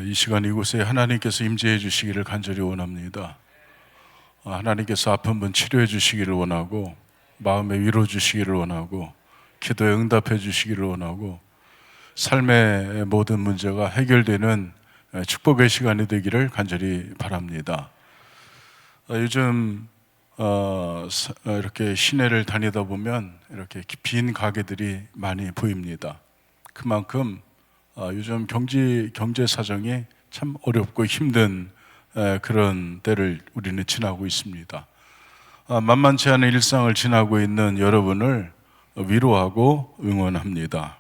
이 시간 이곳에 하나님께서 임재해 주시기를 간절히 원합니다. 하나님께서 아픈 분 치료해 주시기를 원하고, 마음에 위로 주시기를 원하고, 기도에 응답해 주시기를 원하고, 삶의 모든 문제가 해결되는 축복의 시간이 되기를 간절히 바랍니다. 요즘 이렇게 시내를 다니다 보면 이렇게 빈 가게들이 많이 보입니다. 그만큼 요즘 경제 사정이 참 어렵고 힘든 그런 때를 우리는 지나고 있습니다. 만만치 않은 일상을 지나고 있는 여러분을 위로하고 응원합니다.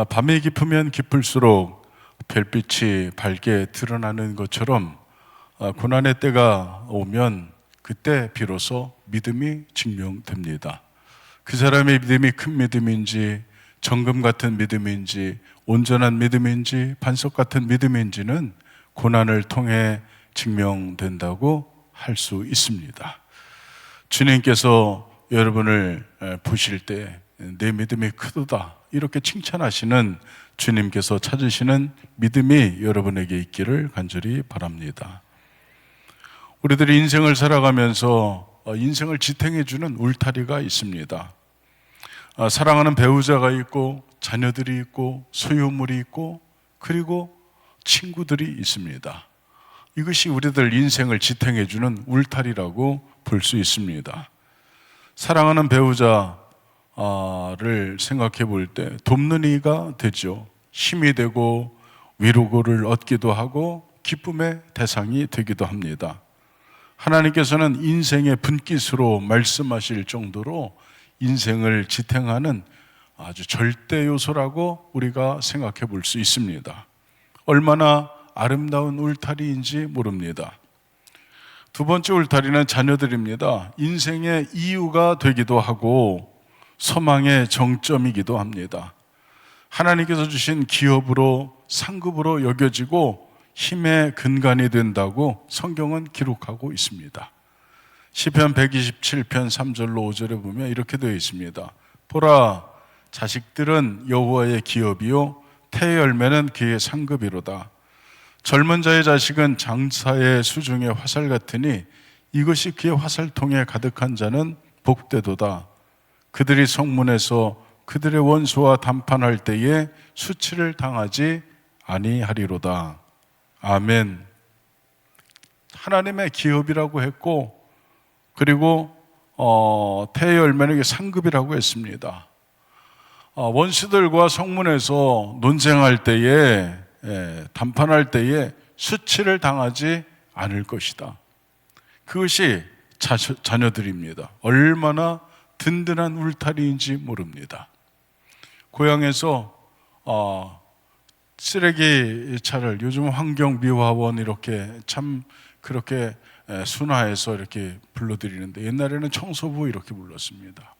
밤이 깊으면 깊을수록 별빛이 밝게 드러나는 것처럼 고난의 때가 오면 그때 비로소 믿음이 증명됩니다. 그 사람의 믿음이 큰 믿음인지, 정금 같은 믿음인지, 온전한 믿음인지, 반석 같은 믿음인지는 고난을 통해 증명된다고 할 수 있습니다. 주님께서 여러분을 보실 때 내 믿음이 크도다 이렇게 칭찬하시는 주님께서 찾으시는 믿음이 여러분에게 있기를 간절히 바랍니다. 우리들이 인생을 살아가면서 인생을 지탱해주는 울타리가 있습니다. 사랑하는 배우자가 있고, 자녀들이 있고, 소유물이 있고, 그리고 친구들이 있습니다. 이것이 우리들 인생을 지탱해주는 울타리라고 볼 수 있습니다. 사랑하는 배우자를 생각해 볼 때 돕는 이가 되죠. 힘이 되고 위로를 얻기도 하고 기쁨의 대상이 되기도 합니다. 하나님께서는 인생의 분깃으로 말씀하실 정도로 인생을 지탱하는 아주 절대 요소라고 우리가 생각해 볼 수 있습니다. 얼마나 아름다운 울타리인지 모릅니다. 두 번째 울타리는 자녀들입니다. 인생의 이유가 되기도 하고 소망의 정점이기도 합니다. 하나님께서 주신 기업으로, 상급으로 여겨지고 힘의 근간이 된다고 성경은 기록하고 있습니다. 시편 127편 3절로 5절에 보면 이렇게 되어 있습니다. 보라, 자식들은 여호와의 기업이요 태의 열매는 그의 상급이로다. 젊은 자의 자식은 장사의 수중의 화살 같으니 이것이 그의 화살통에 가득한 자는 복되도다. 그들이 성문에서 그들의 원수와 담판할 때에 수치를 당하지 아니하리로다. 아멘. 하나님의 기업이라고 했고, 그리고 태의 열매는 상급이라고 했습니다. 원수들과 성문에서 논쟁할 때에, 담판할 때에 수치를 당하지 않을 것이다. 그것이 자녀들입니다. 얼마나 든든한 울타리인지 모릅니다. 고향에서 쓰레기 차를, 요즘 환경미화원 이렇게 참 그렇게 순화해서 이렇게 불러드리는데, 옛날에는 청소부 이렇게 불렀습니다.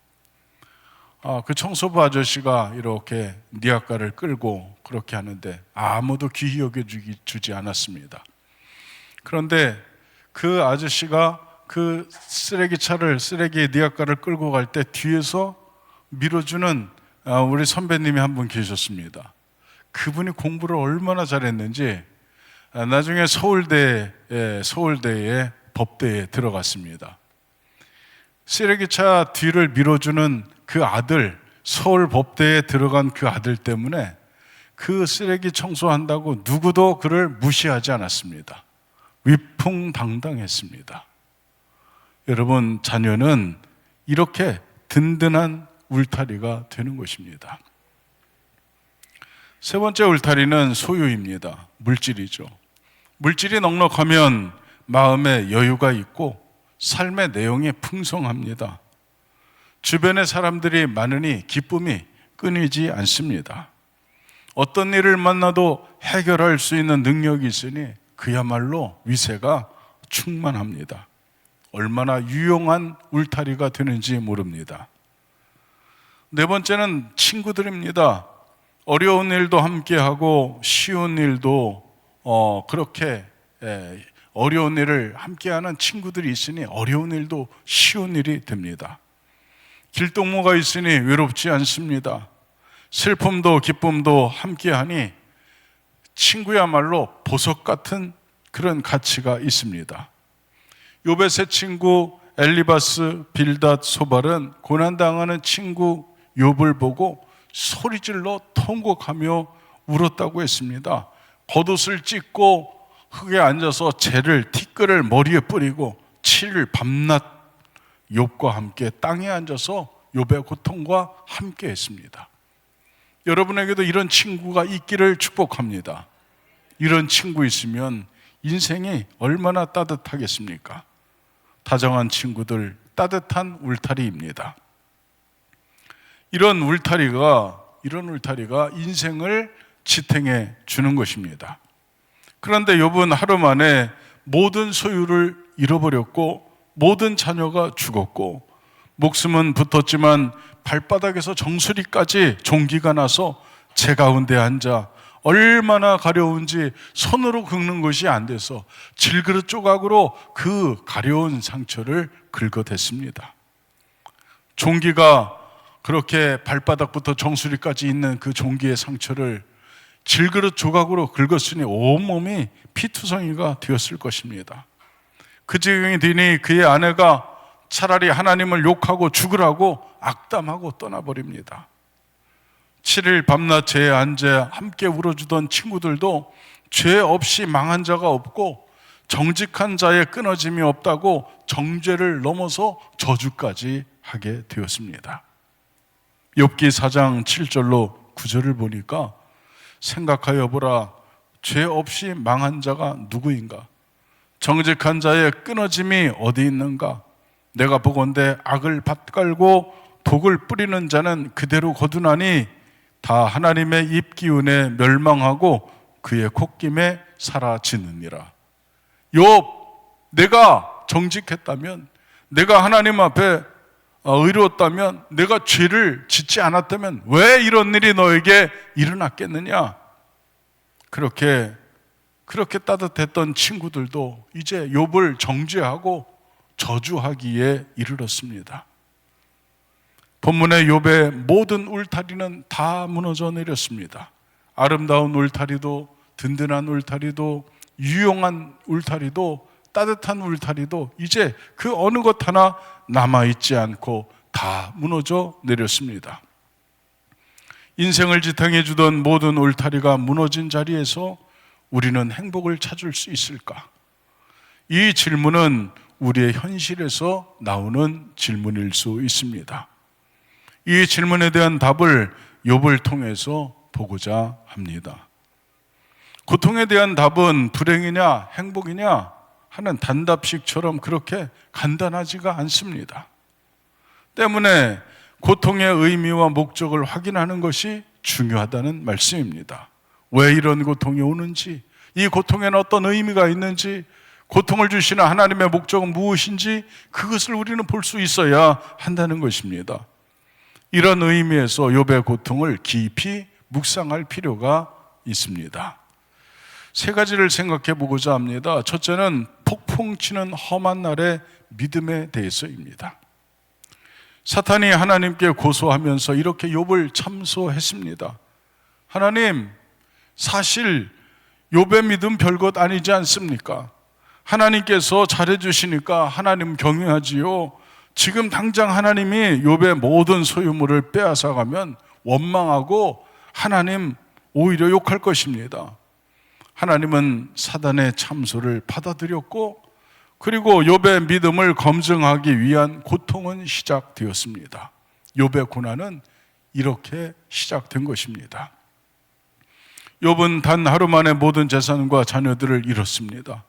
그 청소부 아저씨가 이렇게 니아까를 끌고 그렇게 하는데 아무도 귀히 여겨주지 않았습니다. 그런데 그 아저씨가 그 쓰레기 니아까를 끌고 갈 때 뒤에서 밀어주는 우리 선배님이 한 분 계셨습니다. 그분이 공부를 얼마나 잘했는지 나중에 서울대에 법대에 들어갔습니다. 쓰레기차 뒤를 밀어주는 그 아들, 서울 법대에 들어간 그 아들 때문에 그 쓰레기 청소한다고 누구도 그를 무시하지 않았습니다. 위풍당당했습니다. 여러분, 자녀는 이렇게 든든한 울타리가 되는 것입니다. 세 번째 울타리는 소유입니다. 물질이죠. 물질이 넉넉하면 마음에 여유가 있고 삶의 내용이 풍성합니다. 주변에 사람들이 많으니 기쁨이 끊이지 않습니다. 어떤 일을 만나도 해결할 수 있는 능력이 있으니 그야말로 위세가 충만합니다. 얼마나 유용한 울타리가 되는지 모릅니다. 네 번째는 친구들입니다. 어려운 일도 함께하고 쉬운 일도 그렇게 어려운 일을 함께하는 친구들이 있으니 어려운 일도 쉬운 일이 됩니다. 길동무가 있으니 외롭지 않습니다. 슬픔도 기쁨도 함께하니 친구야말로 보석 같은 그런 가치가 있습니다. 욥의 세 친구 엘리바스, 빌닷, 소발은 고난당하는 친구 욥을 보고 소리질러 통곡하며 울었다고 했습니다. 겉옷을 찢고 흙에 앉아서 재를 티끌을 머리에 뿌리고 7일 밤낮 욥과 함께 땅에 앉아서 욥의 고통과 함께 했습니다. 여러분에게도 이런 친구가 있기를 축복합니다. 이런 친구 있으면 인생이 얼마나 따뜻하겠습니까? 다정한 친구들, 따뜻한 울타리입니다. 이런 울타리가 인생을 지탱해 주는 것입니다. 그런데 욥은 하루 만에 모든 소유를 잃어버렸고 모든 자녀가 죽었고 목숨은 붙었지만 발바닥에서 정수리까지 종기가 나서 재 가운데 앉아 얼마나 가려운지 손으로 긁는 것이 안 돼서 질그릇 조각으로 그 가려운 상처를 긁어댔습니다. 종기가 그렇게 발바닥부터 정수리까지 있는 그 종기의 상처를 질그릇 조각으로 긁었으니 온몸이 피투성이가 되었을 것입니다. 그 지경이 되니 그의 아내가 차라리 하나님을 욕하고 죽으라고 악담하고 떠나버립니다. 7일 밤낮 재에 앉아 함께 울어주던 친구들도 죄 없이 망한 자가 없고 정직한 자의 끊어짐이 없다고 정죄를 넘어서 저주까지 하게 되었습니다. 욥기 4장 7절로 9절을 보니까 생각하여 보라, 죄 없이 망한 자가 누구인가? 정직한 자의 끊어짐이 어디 있는가? 내가 보건대 악을 밭갈고 독을 뿌리는 자는 그대로 거두나니 다 하나님의 입기운에 멸망하고 그의 콧김에 사라지느니라. 욥, 내가 정직했다면, 내가 하나님 앞에 의로웠다면, 내가 죄를 짓지 않았다면 왜 이런 일이 너에게 일어났겠느냐? 그렇게 따뜻했던 친구들도 이제 욥을 정죄하고 저주하기에 이르렀습니다. 본문의 욥의 모든 울타리는 다 무너져 내렸습니다. 아름다운 울타리도, 든든한 울타리도, 유용한 울타리도, 따뜻한 울타리도 이제 그 어느 것 하나 남아있지 않고 다 무너져 내렸습니다. 인생을 지탱해 주던 모든 울타리가 무너진 자리에서 우리는 행복을 찾을 수 있을까? 이 질문은 우리의 현실에서 나오는 질문일 수 있습니다. 이 질문에 대한 답을 욥을 통해서 보고자 합니다. 고통에 대한 답은 불행이냐 행복이냐 하는 단답식처럼 그렇게 간단하지가 않습니다. 때문에 고통의 의미와 목적을 확인하는 것이 중요하다는 말씀입니다. 왜 이런 고통이 오는지, 이 고통에는 어떤 의미가 있는지, 고통을 주시는 하나님의 목적은 무엇인지 그것을 우리는 볼 수 있어야 한다는 것입니다. 이런 의미에서 욥의 고통을 깊이 묵상할 필요가 있습니다. 세 가지를 생각해 보고자 합니다. 첫째는 폭풍 치는 험한 날의 믿음에 대해서입니다. 사탄이 하나님께 고소하면서 이렇게 욥을 참소했습니다. 하나님, 사실 욥의 믿음 별것 아니지 않습니까? 하나님께서 잘해주시니까 하나님 경외하지요. 지금 당장 하나님이 욥의 모든 소유물을 빼앗아가면 원망하고 하나님 오히려 욕할 것입니다. 하나님은 사단의 참소를 받아들였고 그리고 욥의 믿음을 검증하기 위한 고통은 시작되었습니다. 욥의 고난은 이렇게 시작된 것입니다. 욥은 단 하루 만에 모든 재산과 자녀들을 잃었습니다.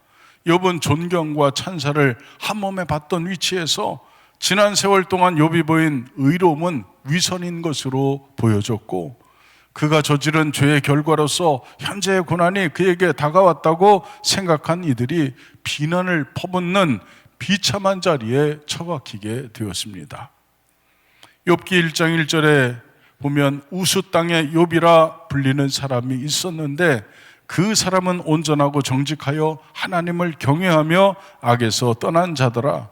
욥은 존경과 찬사를 한 몸에 받던 위치에서 지난 세월 동안 욥이 보인 의로움은 위선인 것으로 보여졌고 그가 저지른 죄의 결과로서 현재의 고난이 그에게 다가왔다고 생각한 이들이 비난을 퍼붓는 비참한 자리에 처박히게 되었습니다. 욥기 1장 1절에 보면 우수 땅의 욥이라 불리는 사람이 있었는데 그 사람은 온전하고 정직하여 하나님을 경외하며 악에서 떠난 자더라.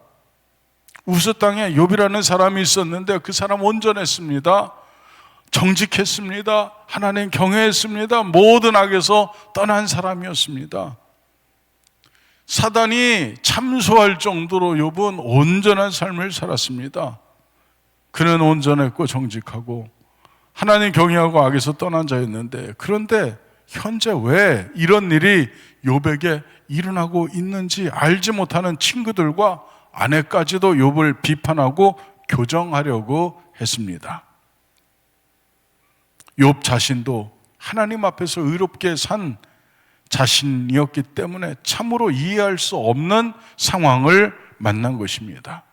우수 땅에 욥이라는 사람이 있었는데 그 사람 온전했습니다. 정직했습니다. 하나님 경외했습니다. 모든 악에서 떠난 사람이었습니다. 사단이 참소할 정도로 욥은 온전한 삶을 살았습니다. 그는 온전했고 정직하고 하나님 경외하고 악에서 떠난 자였는데, 그런데 현재 왜 이런 일이 욥에게 일어나고 있는지 알지 못하는 친구들과 아내까지도 욥을 비판하고 교정하려고 했습니다. 욥 자신도 하나님 앞에서 의롭게 산 자신이었기 때문에 참으로 이해할 수 없는 상황을 만난 것입니다.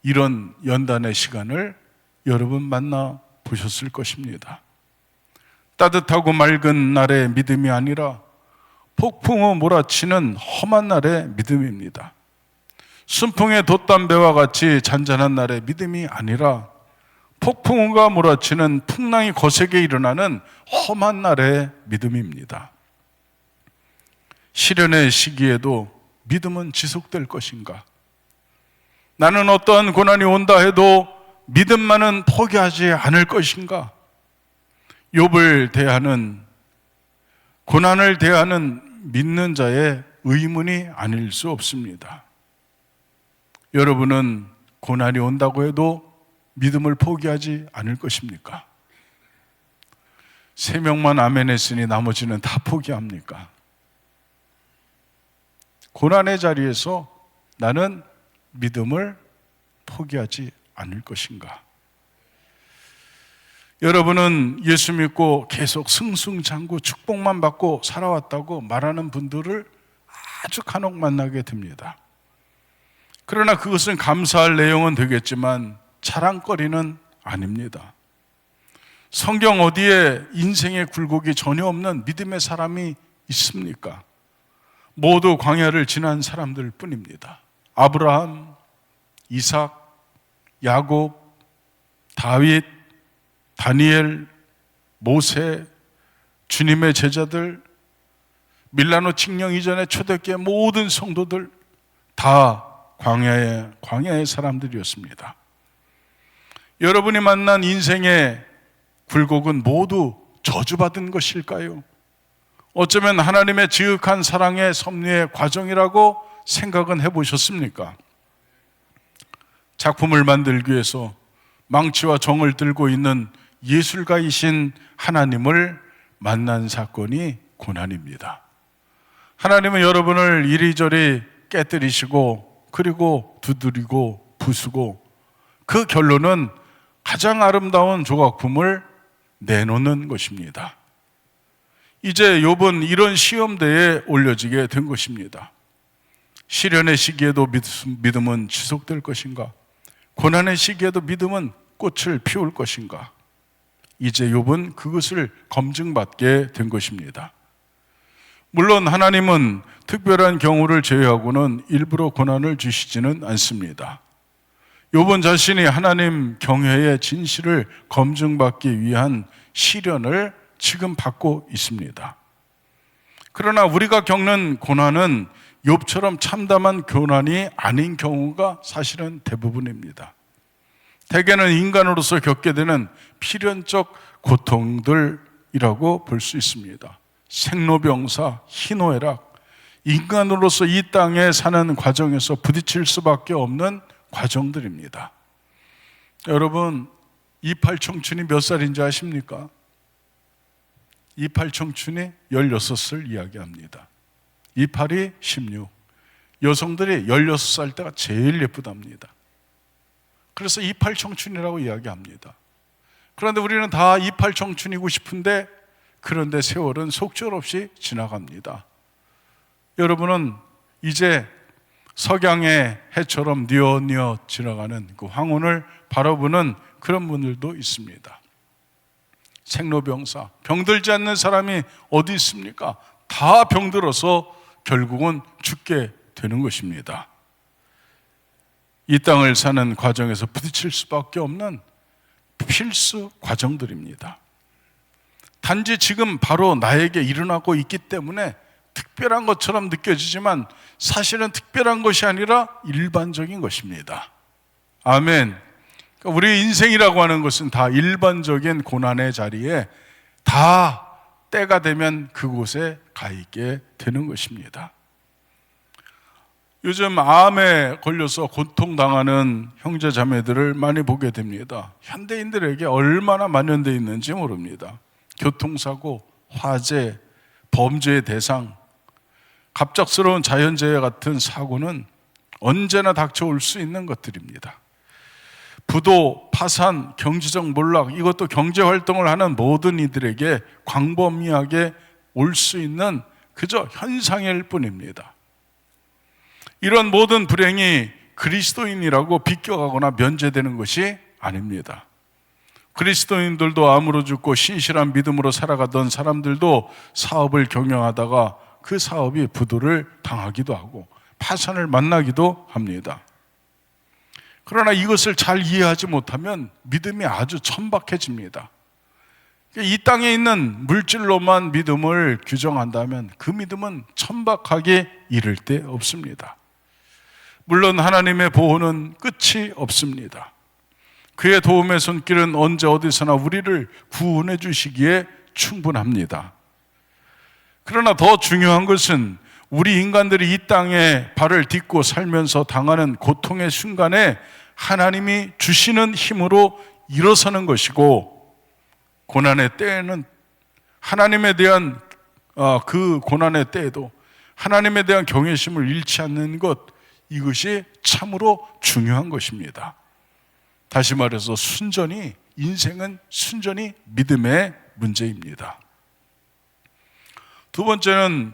이런 연단의 시간을 여러분 만나 보셨을 것입니다. 따뜻하고 맑은 날의 믿음이 아니라 폭풍우 몰아치는 험한 날의 믿음입니다. 순풍의 돛담배와 같이 잔잔한 날의 믿음이 아니라 폭풍우가 몰아치는 풍랑이 거세게 일어나는 험한 날의 믿음입니다. 시련의 시기에도 믿음은 지속될 것인가? 나는 어떠한 고난이 온다 해도 믿음만은 포기하지 않을 것인가? 욥을 대하는, 고난을 대하는 믿는 자의 의문이 아닐 수 없습니다. 여러분은 고난이 온다고 해도 믿음을 포기하지 않을 것입니까? 3명만 아멘 했으니 나머지는 다 포기합니까? 고난의 자리에서 나는 믿음을 포기하지 않을 것인가? 여러분은 예수 믿고 계속 승승장구 축복만 받고 살아왔다고 말하는 분들을 아주 간혹 만나게 됩니다. 그러나 그것은 감사할 내용은 되겠지만 자랑거리는 아닙니다. 성경 어디에 인생의 굴곡이 전혀 없는 믿음의 사람이 있습니까? 모두 광야를 지난 사람들 뿐입니다. 아브라함, 이삭, 야곱, 다윗, 다니엘, 모세, 주님의 제자들, 밀라노 칙령 이전의 초대교회 모든 성도들 다 광야의 사람들이었습니다. 여러분이 만난 인생의 굴곡은 모두 저주받은 것일까요? 어쩌면 하나님의 지극한 사랑의 섭리의 과정이라고 생각은 해보셨습니까? 작품을 만들기 위해서 망치와 정을 들고 있는 예술가이신 하나님을 만난 사건이 고난입니다. 하나님은 여러분을 이리저리 깨뜨리시고 그리고 두드리고 부수고 그 결론은 가장 아름다운 조각품을 내놓는 것입니다. 이제 욥은 이런 시험대에 올려지게 된 것입니다. 시련의 시기에도 믿음은 지속될 것인가? 고난의 시기에도 믿음은 꽃을 피울 것인가? 이제 욥은 그것을 검증받게 된 것입니다. 물론 하나님은 특별한 경우를 제외하고는 일부러 고난을 주시지는 않습니다. 욥은 자신이 하나님 경외의 진실을 검증받기 위한 시련을 지금 받고 있습니다. 그러나 우리가 겪는 고난은 욥처럼 참담한 고난이 아닌 경우가 사실은 대부분입니다. 대개는 인간으로서 겪게 되는 필연적 고통들이라고 볼 수 있습니다. 생로병사, 희노애락, 인간으로서 이 땅에 사는 과정에서 부딪힐 수밖에 없는 과정들입니다. 여러분, 28 청춘이 몇 살인지 아십니까? 28 청춘이 16을 이야기합니다. 28이 16. 여성들이 16살 때가 제일 예쁘답니다. 그래서 28 청춘이라고 이야기합니다. 그런데 우리는 다 28 청춘이고 싶은데 그런데 세월은 속절없이 지나갑니다. 여러분은 이제 석양의 해처럼 뉘어뉘어 지나가는 그 황혼을 바라보는 그런 분들도 있습니다. 생로병사, 병들지 않는 사람이 어디 있습니까? 다 병들어서 결국은 죽게 되는 것입니다. 이 땅을 사는 과정에서 부딪힐 수밖에 없는 필수 과정들입니다. 단지 지금 바로 나에게 일어나고 있기 때문에 특별한 것처럼 느껴지지만 사실은 특별한 것이 아니라 일반적인 것입니다. 아멘. 그러니까 우리 인생이라고 하는 것은 다 일반적인 고난의 자리에 다 때가 되면 그곳에 가 있게 되는 것입니다. 요즘 암에 걸려서 고통당하는 형제 자매들을 많이 보게 됩니다. 현대인들에게 얼마나 만연되어 있는지 모릅니다. 교통사고, 화재, 범죄의 대상, 갑작스러운 자연재해 같은 사고는 언제나 닥쳐올 수 있는 것들입니다. 부도, 파산, 경제적 몰락, 이것도 경제활동을 하는 모든 이들에게 광범위하게 올 수 있는 그저 현상일 뿐입니다. 이런 모든 불행이 그리스도인이라고 비껴가거나 면제되는 것이 아닙니다. 그리스도인들도 암으로 죽고 신실한 믿음으로 살아가던 사람들도 사업을 경영하다가 그 사업이 부도를 당하기도 하고 파산을 만나기도 합니다. 그러나 이것을 잘 이해하지 못하면 믿음이 아주 천박해집니다. 이 땅에 있는 물질로만 믿음을 규정한다면 그 믿음은 천박하게 이를 데 없습니다. 물론 하나님의 보호는 끝이 없습니다. 그의 도움의 손길은 언제 어디서나 우리를 구원해 주시기에 충분합니다. 그러나 더 중요한 것은 우리 인간들이 이 땅에 발을 딛고 살면서 당하는 고통의 순간에 하나님이 주시는 힘으로 일어서는 것이고, 고난의 때에는 하나님에 대한 그 고난의 때에도 하나님에 대한 경외심을 잃지 않는 것, 이것이 참으로 중요한 것입니다. 다시 말해서 인생은 순전히 믿음의 문제입니다. 두 번째는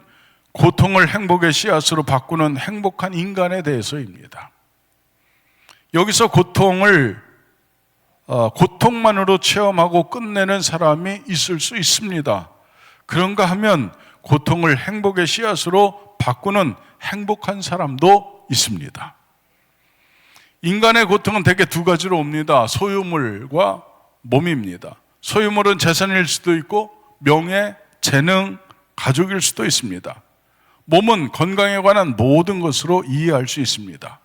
고통을 행복의 씨앗으로 바꾸는 행복한 인간에 대해서입니다. 여기서 고통만으로 체험하고 끝내는 사람이 있을 수 있습니다. 그런가 하면 고통을 행복의 씨앗으로 바꾸는 행복한 사람도 있습니다. 인간의 고통은 대개 두 가지로 옵니다. 소유물과 몸입니다. 소유물은 재산일 수도 있고 명예, 재능, 가족일 수도 있습니다. 몸은 건강에 관한 모든 것으로 이해할 수 있습니다.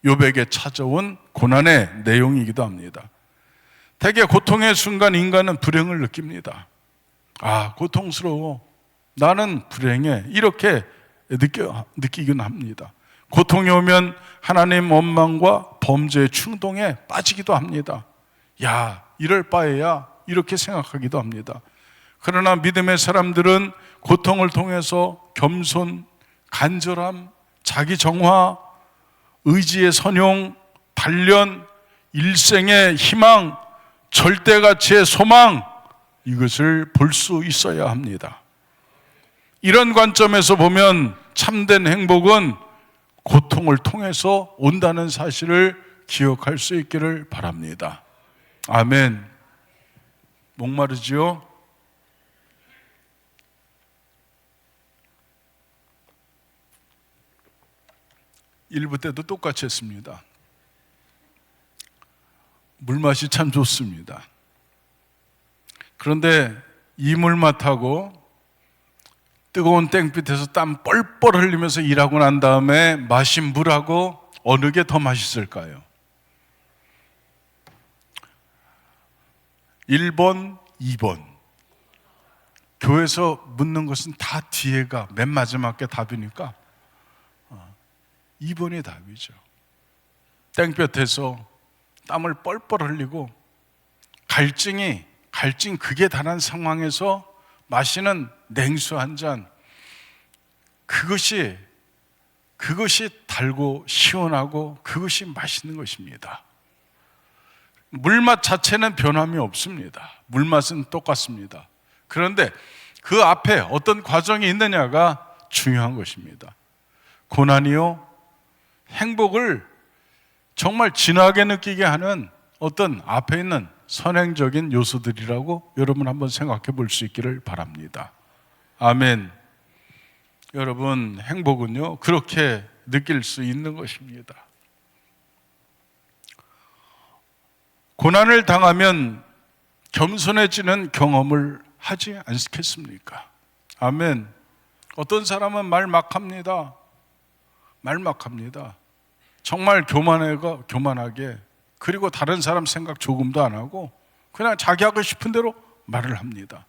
욥에게 찾아온 고난의 내용이기도 합니다. 대개 고통의 순간 인간은 불행을 느낍니다. 고통스러워, 나는 불행해, 이렇게 느끼긴 합니다. 고통이 오면 하나님 원망과 범죄의 충동에 빠지기도 합니다. 이럴 바에야, 이렇게 생각하기도 합니다. 그러나 믿음의 사람들은 고통을 통해서 겸손, 간절함, 자기 정화, 의지의 선용, 단련, 일생의 희망, 절대가치의 소망, 이것을 볼 수 있어야 합니다. 이런 관점에서 보면 참된 행복은 고통을 통해서 온다는 사실을 기억할 수 있기를 바랍니다. 아멘. 목마르지요? 일부 때도 똑같이 했습니다. 물맛이 참 좋습니다. 그런데 이 물맛하고 뜨거운 땡볕에서 땀 뻘뻘 흘리면서 일하고 난 다음에 마신 물하고 어느 게 더 맛있을까요? 1번, 2번. 교회에서 묻는 것은 다 뒤에가 맨 마지막 게 답이니까 2번이 답이죠. 땡볕에서 땀을 뻘뻘 흘리고 갈증 극에 달한 상황에서 마시는 냉수 한 잔, 그것이 달고 시원하고 그것이 맛있는 것입니다. 물맛 자체는 변함이 없습니다. 물맛은 똑같습니다. 그런데 그 앞에 어떤 과정이 있느냐가 중요한 것입니다. 고난이요, 행복을 정말 진하게 느끼게 하는 어떤 앞에 있는 선행적인 요소들이라고 여러분 한번 생각해 볼 수 있기를 바랍니다. 아멘. 여러분, 행복은요, 그렇게 느낄 수 있는 것입니다. 고난을 당하면 겸손해지는 경험을 하지 않겠습니까? 아멘. 어떤 사람은 말 막 합니다. 정말 교만하게 그리고 다른 사람 생각 조금도 안 하고 그냥 자기 하고 싶은 대로 말을 합니다.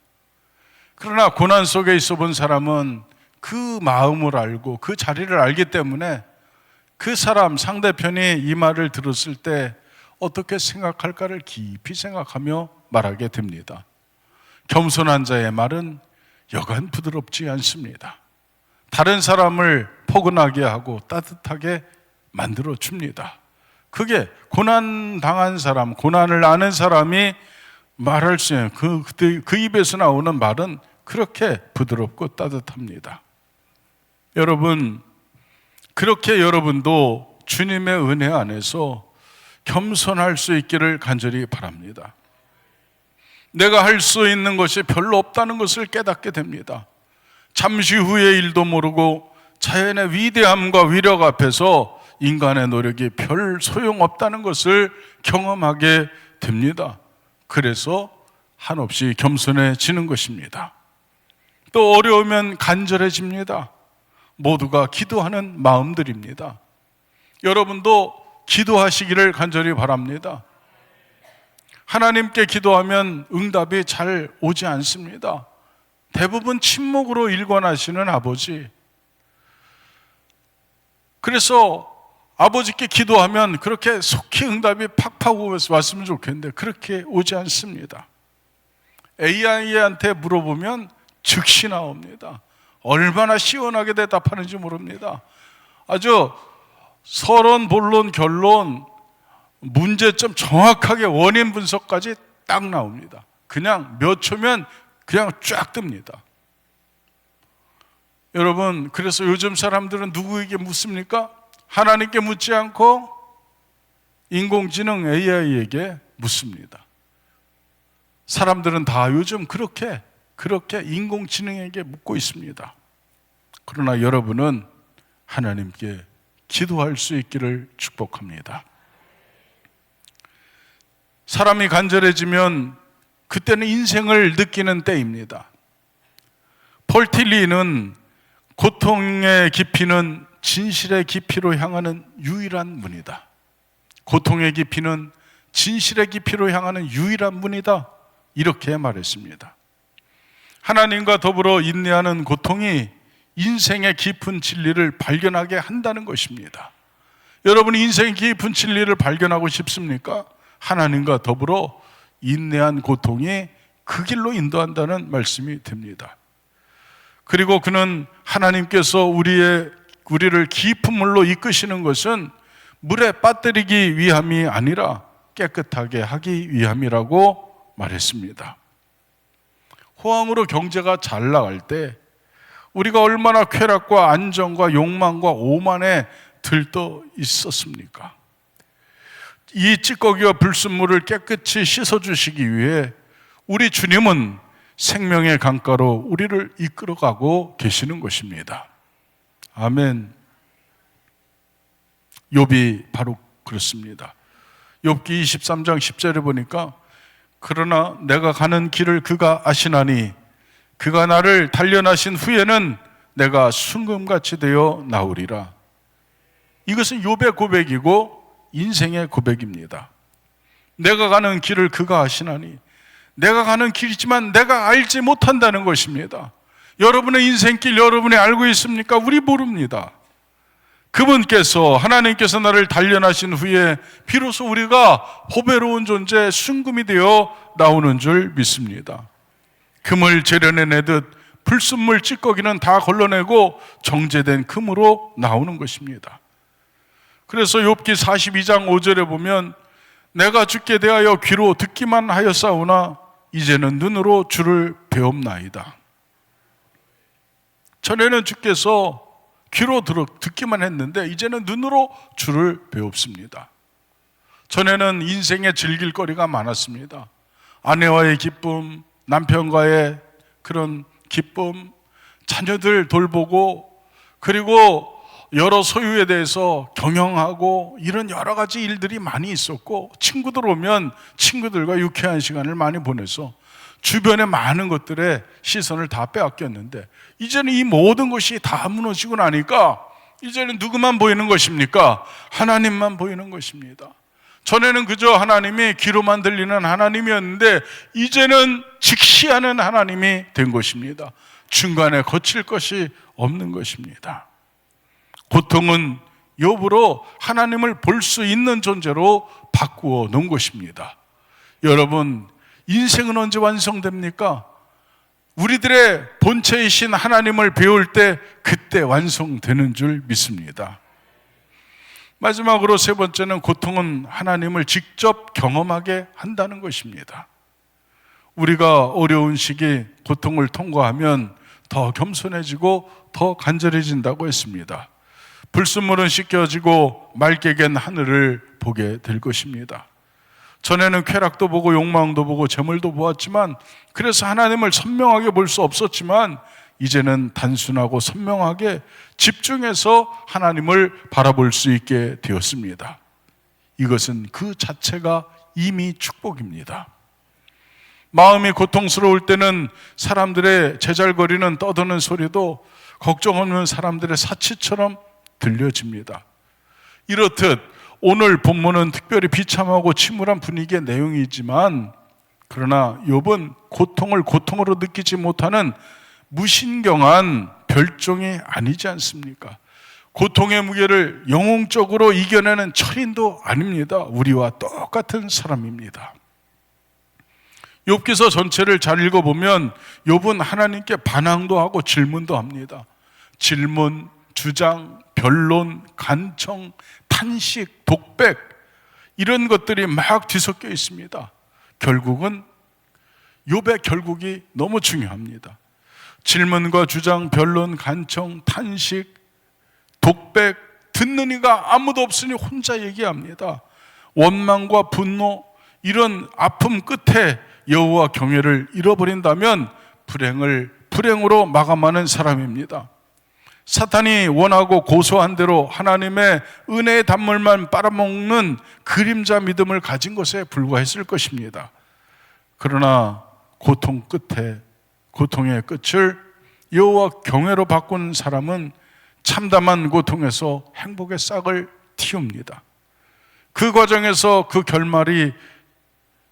그러나 고난 속에 있어 본 사람은 그 마음을 알고 그 자리를 알기 때문에 그 사람 상대편이 이 말을 들었을 때 어떻게 생각할까를 깊이 생각하며 말하게 됩니다. 겸손한 자의 말은 여간 부드럽지 않습니다. 다른 사람을 포근하게 하고 따뜻하게 만들어 줍니다. 그게 고난 당한 사람, 고난을 아는 사람이 말할 수 있는 그 입에서 나오는 말은 그렇게 부드럽고 따뜻합니다. 여러분, 그렇게 여러분도 주님의 은혜 안에서 겸손할 수 있기를 간절히 바랍니다. 내가 할 수 있는 것이 별로 없다는 것을 깨닫게 됩니다. 잠시 후의 일도 모르고 자연의 위대함과 위력 앞에서 인간의 노력이 별 소용없다는 것을 경험하게 됩니다. 그래서 한없이 겸손해지는 것입니다. 또 어려우면 간절해집니다. 모두가 기도하는 마음들입니다. 여러분도 기도하시기를 간절히 바랍니다. 하나님께 기도하면 응답이 잘 오지 않습니다. 대부분 침묵으로 일관하시는 아버지. 그래서 아버지께 기도하면 그렇게 속히 응답이 팍팍 왔으면 좋겠는데 그렇게 오지 않습니다. AI한테 물어보면 즉시 나옵니다. 얼마나 시원하게 대답하는지 모릅니다. 아주 서론, 본론, 결론, 문제점 정확하게 원인 분석까지 딱 나옵니다. 그냥 몇 초면 그냥 쫙 뜹니다. 여러분, 그래서 요즘 사람들은 누구에게 묻습니까? 하나님께 묻지 않고 인공지능 AI에게 묻습니다. 사람들은 다 요즘 그렇게 인공지능에게 묻고 있습니다. 그러나 여러분은 하나님께 기도할 수 있기를 축복합니다. 사람이 간절해지면 그때는 인생을 느끼는 때입니다. 폴 틸리는 고통의 깊이는 진실의 깊이로 향하는 유일한 문이다. 고통의 깊이는 진실의 깊이로 향하는 유일한 문이다. 이렇게 말했습니다. 하나님과 더불어 인내하는 고통이 인생의 깊은 진리를 발견하게 한다는 것입니다. 여러분이 인생의 깊은 진리를 발견하고 싶습니까? 하나님과 더불어 인내한 고통이 그 길로 인도한다는 말씀이 됩니다. 그리고 그는 하나님께서 우리를 깊은 물로 이끄시는 것은 물에 빠뜨리기 위함이 아니라 깨끗하게 하기 위함이라고 말했습니다. 호황으로 경제가 잘 나갈 때 우리가 얼마나 쾌락과 안정과 욕망과 오만에 들떠 있었습니까? 이 찌꺼기와 불순물을 깨끗이 씻어주시기 위해 우리 주님은 생명의 강가로 우리를 이끌어가고 계시는 것입니다. 아멘. 욥이 바로 그렇습니다. 욥기 23장 10절에 보니까 그러나 내가 가는 길을 그가 아시나니 그가 나를 단련하신 후에는 내가 순금같이 되어 나오리라. 이것은 욥의 고백이고 인생의 고백입니다. 내가 가는 길을 그가 아시나니, 내가 가는 길이지만 내가 알지 못한다는 것입니다. 여러분의 인생길 여러분이 알고 있습니까? 우리 모릅니다. 그분께서, 하나님께서 나를 단련하신 후에 비로소 우리가 호배로운 존재, 순금이 되어 나오는 줄 믿습니다. 금을 재련해내듯 불순물 찌꺼기는 다 걸러내고 정제된 금으로 나오는 것입니다. 그래서 욥기 42장 5절에 보면 내가 주께 대하여 귀로 듣기만 하였사오나 이제는 눈으로 주를 배옵나이다. 전에는 주께서 귀로 듣기만 했는데 이제는 눈으로 주를 배웁습니다. 전에는 인생에 즐길 거리가 많았습니다. 아내와의 기쁨, 남편과의 그런 기쁨, 자녀들 돌보고, 그리고 여러 소유에 대해서 경영하고, 이런 여러 가지 일들이 많이 있었고, 친구들 오면 친구들과 유쾌한 시간을 많이 보내서 주변의 많은 것들에 시선을 다 빼앗겼는데, 이제는 이 모든 것이 다 무너지고 나니까 이제는 누구만 보이는 것입니까? 하나님만 보이는 것입니다. 전에는 그저 하나님이 귀로만 들리는 하나님이었는데 이제는 직시하는 하나님이 된 것입니다. 중간에 거칠 것이 없는 것입니다. 고통은 욥으로 하나님을 볼 수 있는 존재로 바꾸어 놓은 것입니다. 여러분, 인생은 언제 완성됩니까? 우리들의 본체이신 하나님을 배울 때 그때 완성되는 줄 믿습니다. 마지막으로 세 번째는 고통은 하나님을 직접 경험하게 한다는 것입니다. 우리가 어려운 시기 고통을 통과하면 더 겸손해지고 더 간절해진다고 했습니다. 불순물은 씻겨지고 맑게 갠 하늘을 보게 될 것입니다. 전에는 쾌락도 보고 욕망도 보고 재물도 보았지만, 그래서 하나님을 선명하게 볼 수 없었지만 이제는 단순하고 선명하게 집중해서 하나님을 바라볼 수 있게 되었습니다. 이것은 그 자체가 이미 축복입니다. 마음이 고통스러울 때는 사람들의 제잘거리는 떠드는 소리도 걱정 없는 사람들의 사치처럼 들려집니다. 이렇듯 오늘 본문은 특별히 비참하고 침울한 분위기의 내용이지만, 그러나 욥은 고통을 고통으로 느끼지 못하는 무신경한 별종이 아니지 않습니까? 고통의 무게를 영웅적으로 이겨내는 철인도 아닙니다. 우리와 똑같은 사람입니다. 욥기서 전체를 잘 읽어보면 욥은 하나님께 반항도 하고 질문도 합니다. 질문, 주장, 변론, 간청, 탄식, 독백, 이런 것들이 막 뒤섞여 있습니다. 결국은 욥의 결국이 너무 중요합니다. 질문과 주장, 변론, 간청, 탄식, 독백, 듣는 이가 아무도 없으니 혼자 얘기합니다. 원망과 분노, 이런 아픔 끝에 여호와 경외를 잃어버린다면 불행으로 마감하는 사람입니다. 사탄이 원하고 고소한 대로 하나님의 은혜의 단물만 빨아먹는 그림자 믿음을 가진 것에 불과했을 것입니다. 그러나 고통의 끝을 여호와 경외로 바꾼 사람은 참담한 고통에서 행복의 싹을 틔웁니다. 그 과정에서 그 결말이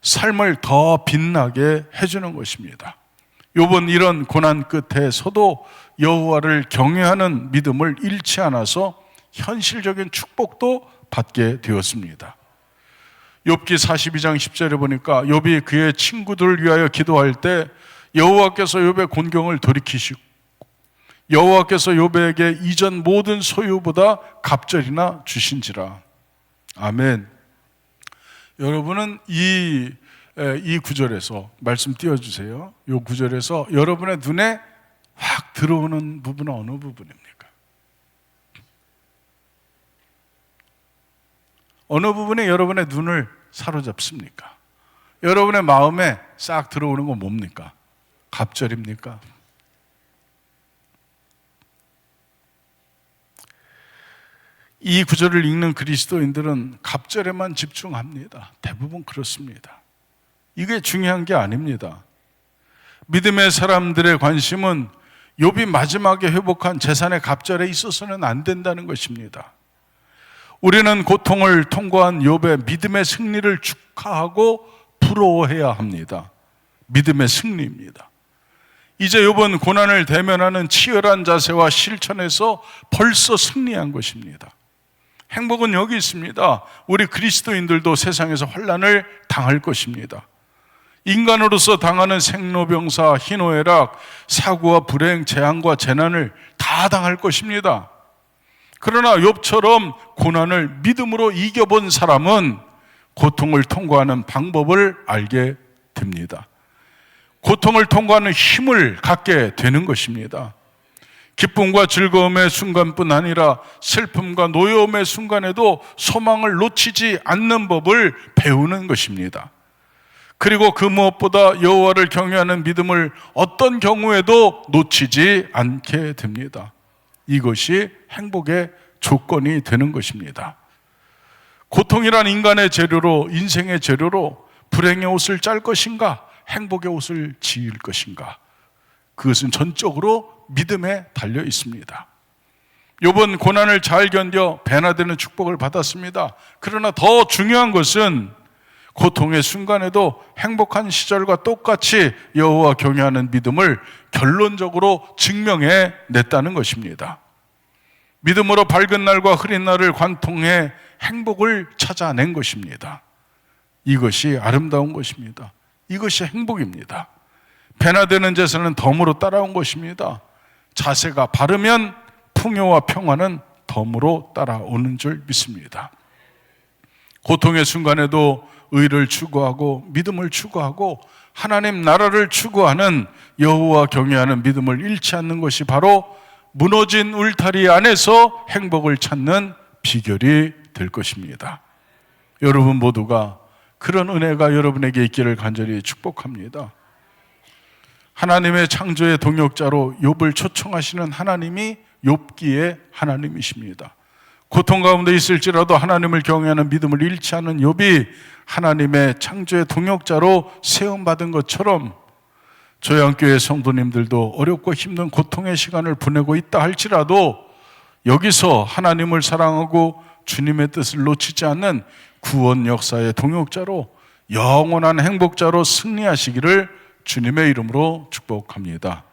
삶을 더 빛나게 해주는 것입니다. 욥은 이런 고난 끝에서도 여호와를 경외하는 믿음을 잃지 않아서 현실적인 축복도 받게 되었습니다. 욥기 42장 10절에 보니까 욥이 그의 친구들을 위하여 기도할 때 여호와께서 욥의 곤경을 돌이키시고 여호와께서 욥에게 이전 모든 소유보다 갑절이나 주신지라. 아멘. 여러분은 이 구절에서 말씀 띄워주세요. 이 구절에서 여러분의 눈에 확 들어오는 부분은 어느 부분입니까? 어느 부분이 여러분의 눈을 사로잡습니까? 여러분의 마음에 싹 들어오는 건 뭡니까? 갑절입니까? 이 구절을 읽는 그리스도인들은 갑절에만 집중합니다. 대부분 그렇습니다. 이게 중요한 게 아닙니다. 믿음의 사람들의 관심은 욥이 마지막에 회복한 재산의 갑절에 있어서는 안 된다는 것입니다. 우리는 고통을 통과한 욥의 믿음의 승리를 축하하고 부러워해야 합니다. 믿음의 승리입니다. 이제 욥은 고난을 대면하는 치열한 자세와 실천에서 벌써 승리한 것입니다. 행복은 여기 있습니다. 우리 그리스도인들도 세상에서 환난을 당할 것입니다. 인간으로서 당하는 생로병사, 희노애락, 사고와 불행, 재앙과 재난을 다 당할 것입니다. 그러나 욥처럼 고난을 믿음으로 이겨본 사람은 고통을 통과하는 방법을 알게 됩니다. 고통을 통과하는 힘을 갖게 되는 것입니다. 기쁨과 즐거움의 순간뿐 아니라 슬픔과 노여움의 순간에도 소망을 놓치지 않는 법을 배우는 것입니다. 그리고 그 무엇보다 여호와를 경외하는 믿음을 어떤 경우에도 놓치지 않게 됩니다. 이것이 행복의 조건이 되는 것입니다. 고통이란 인간의 재료로, 인생의 재료로 불행의 옷을 짤 것인가, 행복의 옷을 지을 것인가, 그것은 전적으로 믿음에 달려 있습니다. 욥은 고난을 잘 견뎌 배나되는 축복을 받았습니다. 그러나 더 중요한 것은 고통의 순간에도 행복한 시절과 똑같이 여호와 경외하는 믿음을 결론적으로 증명해 냈다는 것입니다. 믿음으로 밝은 날과 흐린 날을 관통해 행복을 찾아낸 것입니다. 이것이 아름다운 것입니다. 이것이 행복입니다. 배나되는 제사는 덤으로 따라온 것입니다. 자세가 바르면 풍요와 평화는 덤으로 따라오는 줄 믿습니다. 고통의 순간에도 의를 추구하고 믿음을 추구하고 하나님 나라를 추구하는 여호와 경외하는 믿음을 잃지 않는 것이 바로 무너진 울타리 안에서 행복을 찾는 비결이 될 것입니다. 여러분 모두가 그런 은혜가 여러분에게 있기를 간절히 축복합니다. 하나님의 창조의 동역자로 욥을 초청하시는 하나님이 욥기의 하나님이십니다. 고통 가운데 있을지라도 하나님을 경외하는 믿음을 잃지 않은 욥이 하나님의 창조의 동역자로 세움받은 것처럼 조양교회 성도님들도 어렵고 힘든 고통의 시간을 보내고 있다 할지라도 여기서 하나님을 사랑하고 주님의 뜻을 놓치지 않는 구원 역사의 동역자로 영원한 행복자로 승리하시기를 주님의 이름으로 축복합니다.